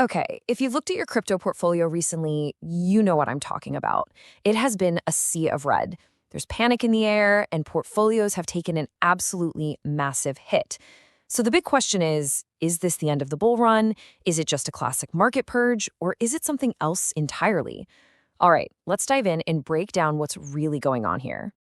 Okay, if you've looked at your crypto portfolio recently, you know what I'm talking about. It has been a sea of red. There's panic in the air, and portfolios have taken an absolutely massive hit. So the big question is this the end of the bull run? Is it just a classic market purge, or is it something else entirely? All right, let's dive in and break down what's really going on here.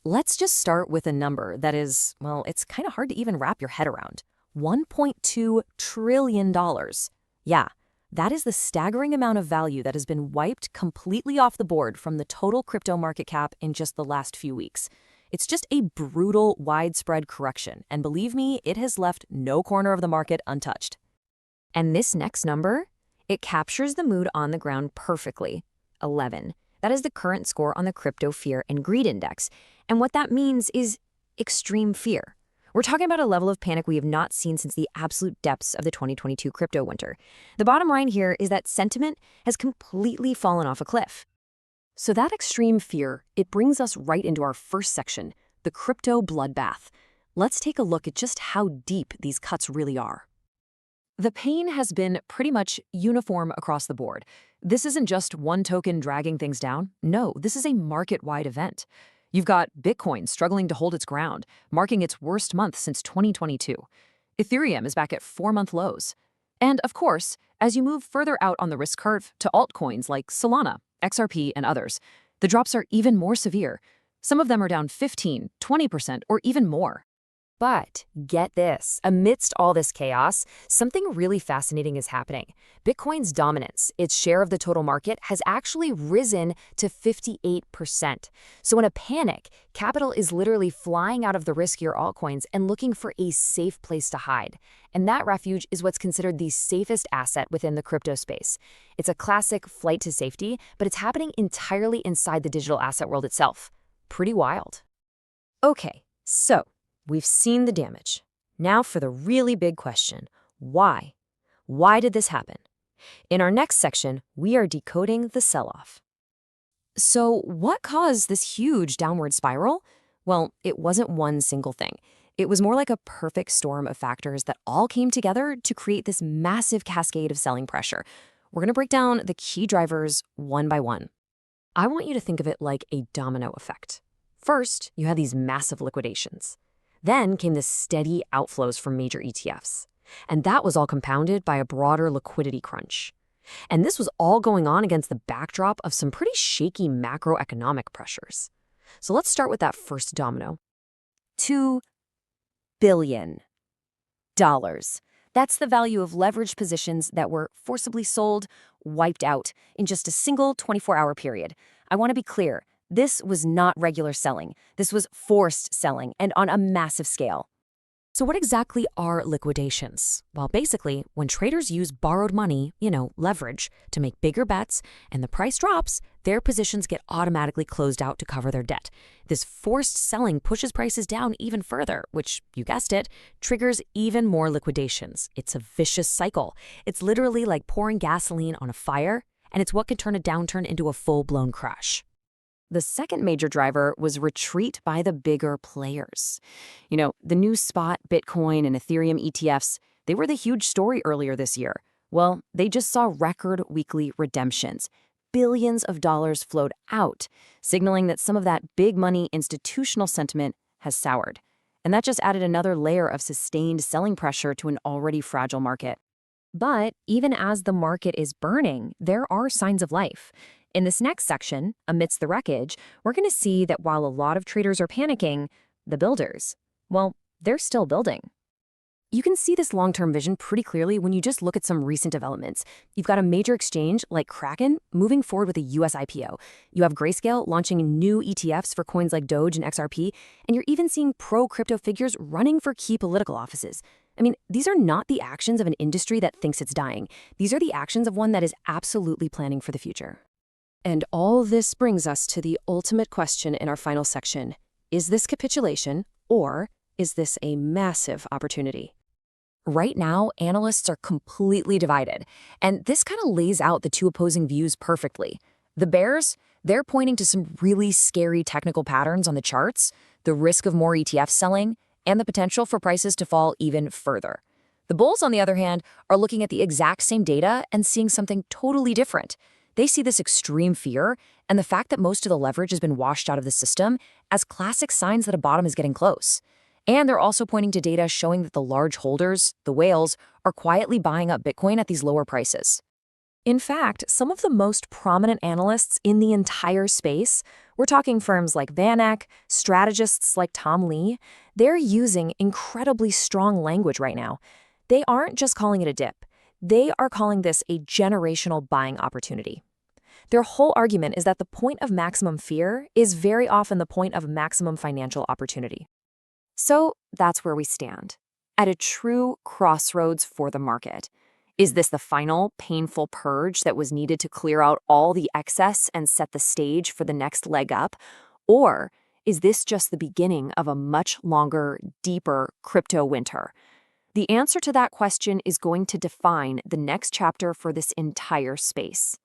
Let's just start with a number that is, well, it's kind of hard to even wrap your head around. $1.2 trillion. dollars. Yeah, that is the staggering amount of value that has been wiped completely off the board from the total crypto market cap in just the last few weeks. It's just a brutal, widespread correction, and believe me, it has left no corner of the market untouched. And this next number, it captures the mood on the ground perfectly. 11. That is the current score on the Crypto Fear and Greed Index. And what that means is extreme fear. We're talking about a level of panic we have not seen since the absolute depths of the 2022 crypto winter. The bottom line here is that sentiment has completely fallen off a cliff. So that extreme fear, it brings us right into our first section, the crypto bloodbath. Let's take a look at just how deep these cuts really are. The pain has been pretty much uniform across the board. This isn't just one token dragging things down. No, this is a market-wide event. You've got Bitcoin struggling to hold its ground, marking its worst month since 2022. Ethereum is back at 4-month lows. And of course, as you move further out on the risk curve to altcoins like Solana, XRP, and others, the drops are even more severe. Some of them are down 15, 20%, or even more. But get this, amidst all this chaos, something really fascinating is happening. Bitcoin's dominance, its share of the total market, has actually risen to 58%. So in a panic, capital is literally flying out of the riskier altcoins and looking for a safe place to hide. And that refuge is what's considered the safest asset within the crypto space. It's a classic flight to safety, but it's happening entirely inside the digital asset world itself. Pretty wild. Okay, so we've seen the damage. Now for the really big question, why? Why did this happen? In our next section, we are decoding the sell-off. So what caused this huge downward spiral? Well, it wasn't one single thing. It was more like a perfect storm of factors that all came together to create this massive cascade of selling pressure. We're going to break down the key drivers one by one. I want you to think of it like a domino effect. First, you had these massive liquidations. Then came the steady outflows from major ETFs. And that was all compounded by a broader liquidity crunch. And this was all going on against the backdrop of some pretty shaky macroeconomic pressures. So let's start with that first domino. $2 billion. That's the value of leveraged positions that were forcibly sold, wiped out in just a single 24-hour period. I want to be clear. This was not regular selling. This was forced selling, and on a massive scale. So what exactly are liquidations? Well, basically, when traders use borrowed money, leverage, to make bigger bets, and the price drops, their positions get automatically closed out to cover their debt. This forced selling pushes prices down even further, which, you guessed it, triggers even more liquidations. It's a vicious cycle. It's literally like pouring gasoline on a fire, and it's what can turn a downturn into a full-blown crash. The second major driver was retreat by the bigger players. The new spot Bitcoin and Ethereum ETFs, they were the huge story earlier this year. Well, they just saw record weekly redemptions. Billions of dollars flowed out, signaling that some of that big money institutional sentiment has soured. And that just added another layer of sustained selling pressure to an already fragile market. But even as the market is burning, there are signs of life. In this next section, amidst the wreckage, we're going to see that while a lot of traders are panicking, the builders, well, they're still building. You can see this long-term vision pretty clearly when you just look at some recent developments. You've got a major exchange like Kraken moving forward with a US IPO. You have Grayscale launching new ETFs for coins like Doge and XRP, and you're even seeing pro-crypto figures running for key political offices. I mean, these are not the actions of an industry that thinks it's dying. These are the actions of one that is absolutely planning for the future. And all this brings us to the ultimate question in our final section. Is this capitulation, or is this a massive opportunity? Right now, analysts are completely divided, and this kind of lays out the two opposing views perfectly. The bears, they're pointing to some really scary technical patterns on the charts, the risk of more ETF selling, and the potential for prices to fall even further. The bulls, on the other hand, are looking at the exact same data and seeing something totally different. They see this extreme fear and the fact that most of the leverage has been washed out of the system as classic signs that a bottom is getting close. And they're also pointing to data showing that the large holders, the whales, are quietly buying up Bitcoin at these lower prices. In fact, some of the most prominent analysts in the entire space, we're talking firms like VanEck, strategists like Tom Lee, they're using incredibly strong language right now. They aren't just calling it a dip. They are calling this a generational buying opportunity. Their whole argument is that the point of maximum fear is very often the point of maximum financial opportunity. So that's where we stand, at a true crossroads for the market. Is this the final, painful purge that was needed to clear out all the excess and set the stage for the next leg up? Or is this just the beginning of a much longer, deeper crypto winter? The answer to that question is going to define the next chapter for this entire space.